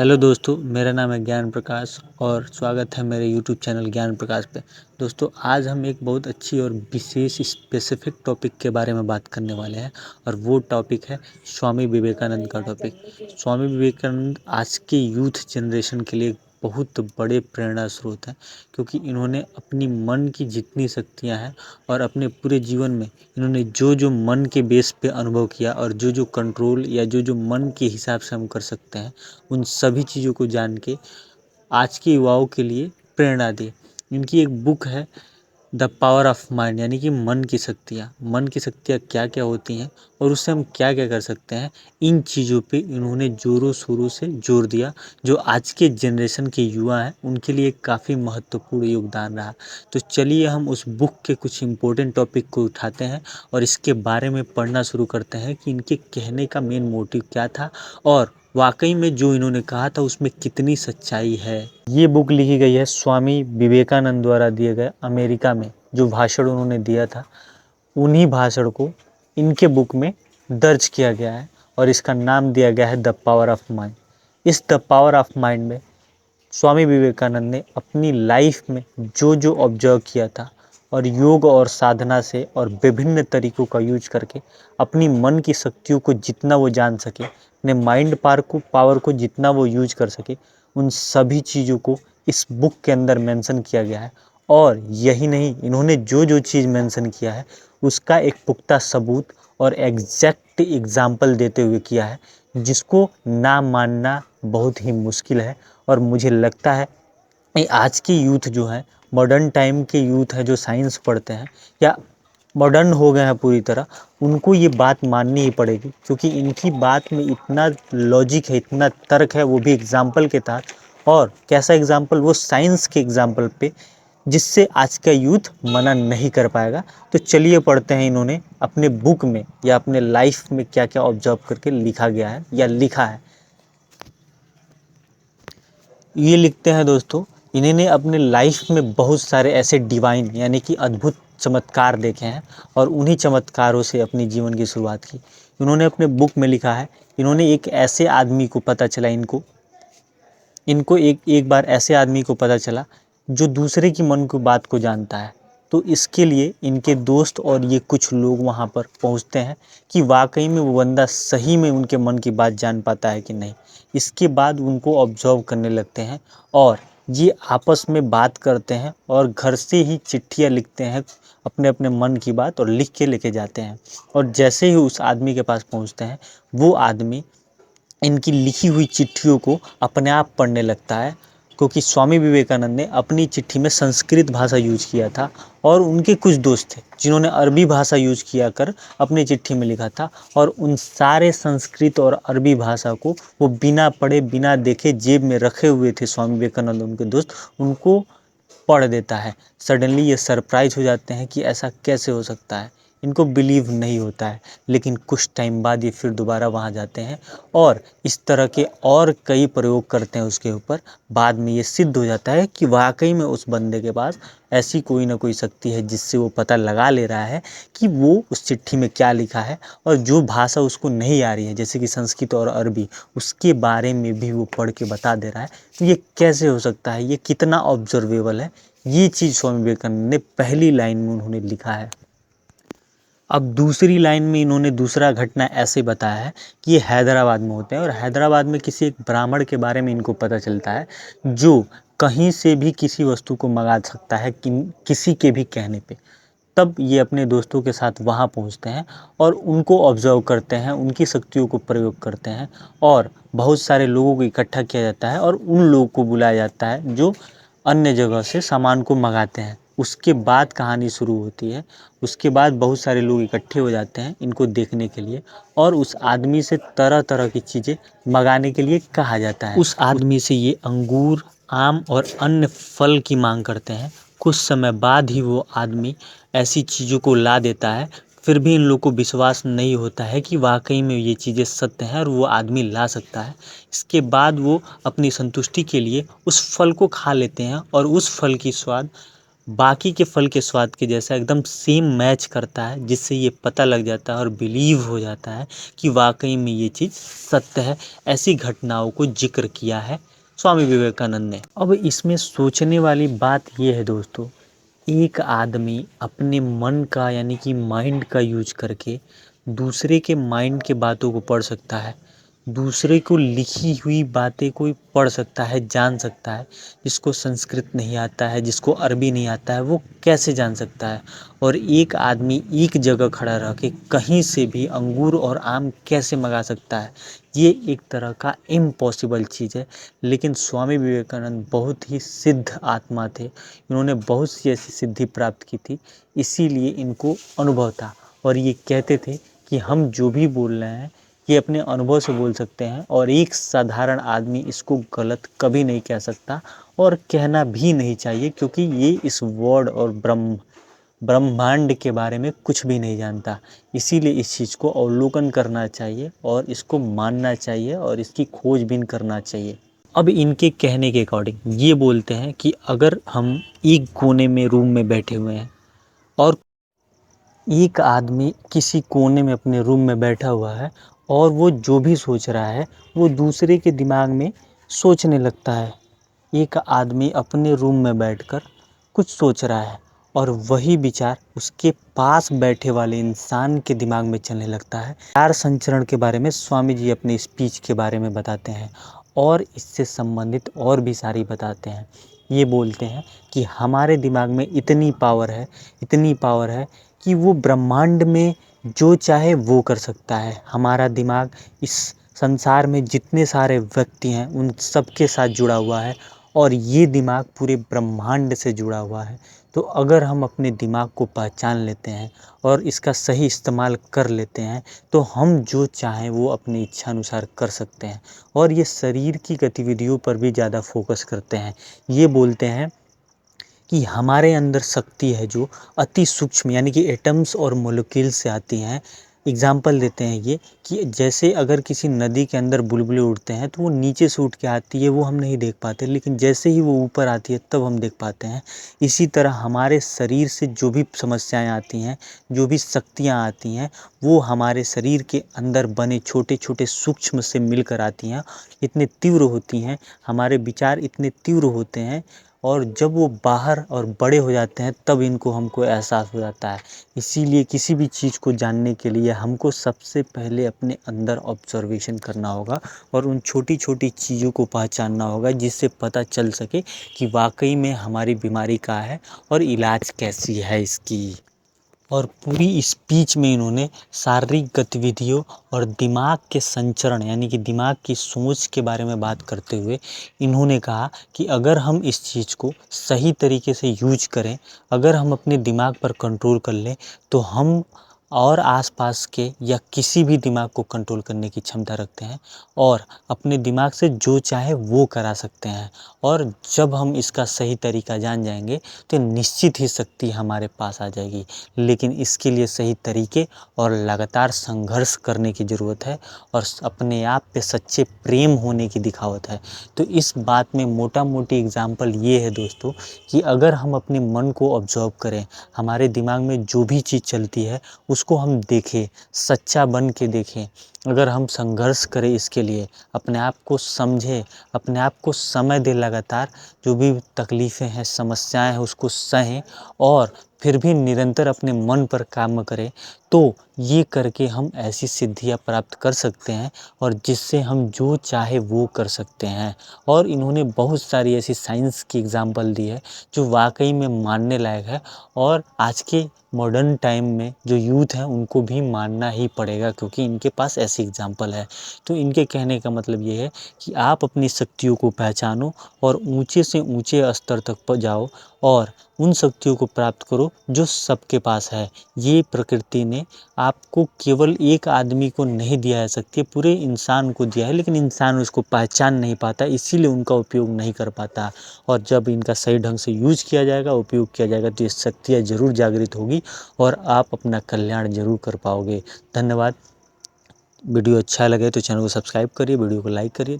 Hello दोस्तों, मेरा नाम है ज्ञान प्रकाश और स्वागत है मेरे यूट्यूब चैनल ज्ञान प्रकाश पे। दोस्तों, आज हम एक बहुत अच्छी और विशेष स्पेसिफिक टॉपिक के बारे में बात करने वाले हैं और वो टॉपिक है स्वामी विवेकानंद का टॉपिक। स्वामी विवेकानंद आज के यूथ जनरेशन के लिए बहुत बड़े प्रेरणा स्रोत हैं, क्योंकि इन्होंने अपनी मन की जितनी शक्तियाँ हैं और अपने पूरे जीवन में इन्होंने जो मन के बेस पे अनुभव किया और जो कंट्रोल या जो मन के हिसाब से हम कर सकते हैं, उन सभी चीज़ों को जान के आज के युवाओं के लिए प्रेरणा दी। इनकी एक बुक है द पावर ऑफ माइंड, यानी कि मन की शक्तियाँ क्या क्या होती हैं और उससे हम क्या क्या कर सकते हैं। इन चीज़ों पे इन्होंने ज़ोरों शोरों से जोर दिया, जो आज के जनरेशन के युवा हैं उनके लिए काफ़ी महत्वपूर्ण योगदान रहा। तो चलिए हम उस बुक के कुछ इम्पोर्टेंट टॉपिक को उठाते हैं और इसके बारे में पढ़ना शुरू करते हैं कि इनके कहने का मेन मोटिव क्या था और वाकई में जो इन्होंने कहा था उसमें कितनी सच्चाई है। ये बुक लिखी गई है स्वामी विवेकानंद द्वारा दिए गए अमेरिका में जो भाषण उन्होंने दिया था, उन्हीं भाषण को इनके बुक में दर्ज किया गया है और इसका नाम दिया गया है द पावर ऑफ माइंड। इस द पावर ऑफ माइंड में स्वामी विवेकानंद ने अपनी लाइफ में जो ऑब्जर्व किया था और योग और साधना से और विभिन्न तरीकों का यूज करके अपनी मन की शक्तियों को जितना वो जान सके, अपने माइंड पावर को जितना वो यूज कर सके, उन सभी चीज़ों को इस बुक के अंदर मेंशन किया गया है। और यही नहीं, इन्होंने जो चीज़ मेंशन किया है उसका एक पुख्ता सबूत और एग्जैक्ट एग्जाम्पल देते हुए किया है, जिसको ना मानना बहुत ही मुश्किल है। और मुझे लगता है ये आज की यूथ जो है, मॉडर्न टाइम के यूथ है जो साइंस पढ़ते हैं या मॉडर्न हो गए हैं पूरी तरह, उनको ये बात माननी ही पड़ेगी, क्योंकि इनकी बात में इतना लॉजिक है, इतना तर्क है, वो भी एग्जाम्पल के तहत। और कैसा एग्जाम्पल, वो साइंस के एग्जाम्पल पे, जिससे आज का यूथ मना नहीं कर पाएगा। तो चलिए पढ़ते हैं इन्होंने अपने बुक में या अपने लाइफ में क्या क्या ऑब्जर्व करके लिखा गया है या लिखा है। ये लिखते हैं दोस्तों, इन्होंने अपने लाइफ में बहुत सारे ऐसे डिवाइन यानी कि अद्भुत चमत्कार देखे हैं और उन्हीं चमत्कारों से अपनी जीवन की शुरुआत की। इन्होंने अपने बुक में लिखा है, इन्होंने एक ऐसे आदमी को पता चला, इनको एक बार ऐसे आदमी को पता चला जो दूसरे की मन की बात को जानता है। तो इसके लिए इनके दोस्त और ये कुछ लोग वहाँ पर पहुँचते हैं कि वाकई में वो बंदा सही में उनके मन की बात जान पाता है कि नहीं। इसके बाद उनको ऑब्जर्व करने लगते हैं और ये आपस में बात करते हैं और घर से ही चिट्ठियाँ लिखते हैं अपने अपने मन की बात और लिख के लेके जाते हैं। और जैसे ही उस आदमी के पास पहुँचते हैं, वो आदमी इनकी लिखी हुई चिट्ठियों को अपने आप पढ़ने लगता है, क्योंकि स्वामी विवेकानंद ने अपनी चिट्ठी में संस्कृत भाषा यूज किया था और उनके कुछ दोस्त थे जिन्होंने अरबी भाषा यूज किया कर अपनी चिट्ठी में लिखा था। और उन सारे संस्कृत और अरबी भाषा को वो बिना पढ़े बिना देखे जेब में रखे हुए थे स्वामी विवेकानंद, उनके दोस्त, उनको पढ़ देता है। सडनली ये सरप्राइज हो जाते हैं कि ऐसा कैसे हो सकता है, इनको बिलीव नहीं होता है। लेकिन कुछ टाइम बाद ये फिर दोबारा वहाँ जाते हैं और इस तरह के और कई प्रयोग करते हैं उसके ऊपर। बाद में ये सिद्ध हो जाता है कि वाकई में उस बंदे के पास ऐसी कोई ना कोई शक्ति है जिससे वो पता लगा ले रहा है कि वो उस चिट्ठी में क्या लिखा है, और जो भाषा उसको नहीं आ रही है जैसे कि संस्कृत और अरबी, उसके बारे में भी वो पढ़ के बता दे रहा है। तो ये कैसे हो सकता है, ये कितना ऑब्जर्वेबल है। ये चीज़ स्वामी विवेकानंद ने पहली लाइन में उन्होंने लिखा है। अब दूसरी लाइन में इन्होंने दूसरा घटना ऐसे बताया है कि ये हैदराबाद में होते हैं और हैदराबाद में किसी एक ब्राह्मण के बारे में इनको पता चलता है जो कहीं से भी किसी वस्तु को मंगा सकता है किसी के भी कहने पे। तब ये अपने दोस्तों के साथ वहाँ पहुँचते हैं और उनको ऑब्जर्व करते हैं, उनकी शक्तियों को प्रयोग करते हैं और बहुत सारे लोगों को इकट्ठा किया जाता है और उन लोगों को बुलाया जाता है जो अन्य जगह से सामान को मंगाते हैं। उसके बाद कहानी शुरू होती है। उसके बाद बहुत सारे लोग इकट्ठे हो जाते हैं इनको देखने के लिए और उस आदमी से तरह तरह की चीज़ें मंगाने के लिए कहा जाता है। उस आदमी से ये अंगूर, आम और अन्य फल की मांग करते हैं। कुछ समय बाद ही वो आदमी ऐसी चीज़ों को ला देता है। फिर भी इन लोगों को विश्वास नहीं होता है कि वाकई में ये चीज़ें सत्य हैं और वो आदमी ला सकता है। इसके बाद वो अपनी संतुष्टि के लिए उस फल को खा लेते हैं और उस फल की स्वाद बाकी के फल के स्वाद के जैसा एकदम सेम मैच करता है, जिससे ये पता लग जाता है और बिलीव हो जाता है कि वाकई में ये चीज़ सत्य है। ऐसी घटनाओं को जिक्र किया है स्वामी विवेकानंद ने। अब इसमें सोचने वाली बात ये है दोस्तों, एक आदमी अपने मन का यानी कि माइंड का यूज करके दूसरे के माइंड के बातों को पढ़ सकता है, दूसरे को लिखी हुई बातें कोई पढ़ सकता है, जान सकता है। जिसको संस्कृत नहीं आता है, जिसको अरबी नहीं आता है, वो कैसे जान सकता है? और एक आदमी एक जगह खड़ा रह के कहीं से भी अंगूर और आम कैसे मंगा सकता है? ये एक तरह का इम्पॉसिबल चीज़ है। लेकिन स्वामी विवेकानंद बहुत ही सिद्ध आत्मा थे, इन्होंने बहुत सी ऐसी सिद्धि प्राप्त की थी, इसीलिए इनको अनुभव था। और ये कहते थे कि हम जो भी बोल रहे हैं ये अपने अनुभव से बोल सकते हैं, और एक साधारण आदमी इसको गलत कभी नहीं कह सकता और कहना भी नहीं चाहिए, क्योंकि ये इस वर्ड और ब्रह्मांड के बारे में कुछ भी नहीं जानता। इसीलिए इस चीज़ को अवलोकन करना चाहिए और इसको मानना चाहिए और इसकी खोजबीन करना चाहिए। अब इनके कहने के अकॉर्डिंग ये बोलते हैं कि अगर हम एक कोने में रूम में बैठे हुए हैं और एक आदमी किसी कोने में अपने रूम में बैठा हुआ है और वो जो भी सोच रहा है वो दूसरे के दिमाग में सोचने लगता है। एक आदमी अपने रूम में बैठकर कुछ सोच रहा है और वही विचार उसके पास बैठे वाले इंसान के दिमाग में चलने लगता है। विचार संचरण के बारे में स्वामी जी अपनी स्पीच के बारे में बताते हैं और इससे संबंधित और भी सारी बताते हैं। ये बोलते हैं कि हमारे दिमाग में इतनी पावर है, इतनी पावर है कि वो ब्रह्मांड में जो चाहे वो कर सकता है। हमारा दिमाग इस संसार में जितने सारे व्यक्ति हैं उन सब के साथ जुड़ा हुआ है और ये दिमाग पूरे ब्रह्मांड से जुड़ा हुआ है। तो अगर हम अपने दिमाग को पहचान लेते हैं और इसका सही इस्तेमाल कर लेते हैं तो हम जो चाहें वो अपनी इच्छा अनुसार कर सकते हैं। और ये शरीर की गतिविधियों पर भी ज़्यादा फोकस करते हैं। ये बोलते हैं कि हमारे अंदर शक्ति है जो अति सूक्ष्म यानी कि एटम्स और मॉलिक्यूल से आती हैं। एग्जाम्पल देते हैं ये कि जैसे अगर किसी नदी के अंदर बुलबुले उड़ते हैं तो वो नीचे से उठ के आती है, वो हम नहीं देख पाते, लेकिन जैसे ही वो ऊपर आती है तब हम देख पाते हैं। इसी तरह हमारे शरीर से जो भी समस्याएं आती हैं, जो भी शक्तियां आती हैं, वो हमारे शरीर के अंदर बने छोटे छोटे सूक्ष्म से मिलकर आती हैं, इतने तीव्र होती हैं, हमारे विचार इतने तीव्र होते हैं और जब वो बाहर और बड़े हो जाते हैं तब इनको हमको एहसास हो जाता है। इसीलिए किसी भी चीज़ को जानने के लिए हमको सबसे पहले अपने अंदर ऑब्जर्वेशन करना होगा और उन छोटी छोटी चीज़ों को पहचानना होगा, जिससे पता चल सके कि वाकई में हमारी बीमारी क्या है और इलाज कैसी है इसकी। और पूरी स्पीच में इन्होंने शारीरिक गतिविधियों और दिमाग के संचरण यानी कि दिमाग की सोच के बारे में बात करते हुए इन्होंने कहा कि अगर हम इस चीज़ को सही तरीके से यूज करें, अगर हम अपने दिमाग पर कंट्रोल कर लें तो हम और आसपास के या किसी भी दिमाग को कंट्रोल करने की क्षमता रखते हैं और अपने दिमाग से जो चाहे वो करा सकते हैं। और जब हम इसका सही तरीका जान जाएंगे तो निश्चित ही शक्ति हमारे पास आ जाएगी। लेकिन इसके लिए सही तरीके और लगातार संघर्ष करने की ज़रूरत है और अपने आप पे सच्चे प्रेम होने की दिखावत है। तो इस बात में मोटा मोटी एग्जाम्पल ये है दोस्तों कि अगर हम अपने मन को ऑब्जर्व करें, हमारे दिमाग में जो भी चीज़ चलती है उसको हम देखें, सच्चा बन के देखें, अगर हम संघर्ष करें इसके लिए, अपने आप को समझें, अपने आप को समय दें, लगातार जो भी तकलीफ़ें हैं, समस्याएं हैं उसको सहें और फिर भी निरंतर अपने मन पर काम करें, तो ये करके हम ऐसी सिद्धियां प्राप्त कर सकते हैं और जिससे हम जो चाहे वो कर सकते हैं। और इन्होंने बहुत सारी ऐसी साइंस की एग्जाम्पल दी है जो वाकई में मानने लायक है और आज के मॉडर्न टाइम में जो यूथ है उनको भी मानना ही पड़ेगा, क्योंकि इनके पास ऐसी एग्जाम्पल है। तो इनके कहने का मतलब ये है कि आप अपनी शक्तियों को पहचानो और ऊंचे से ऊंचे स्तर तक जाओ और उन शक्तियों को प्राप्त करो जो सबके पास है। ये प्रकृति ने आपको केवल एक आदमी को नहीं दिया है शक्ति, पूरे इंसान को दिया है, लेकिन इंसान उसको पहचान नहीं पाता, इसीलिए उनका उपयोग नहीं कर पाता। और जब इनका सही ढंग से यूज किया जाएगा, उपयोग किया जाएगा, तो ये शक्तियाँ ज़रूर जागृत होगी और आप अपना कल्याण ज़रूर कर पाओगे। धन्यवाद। वीडियो अच्छा लगे तो चैनल को सब्सक्राइब करिए, वीडियो को लाइक करिए।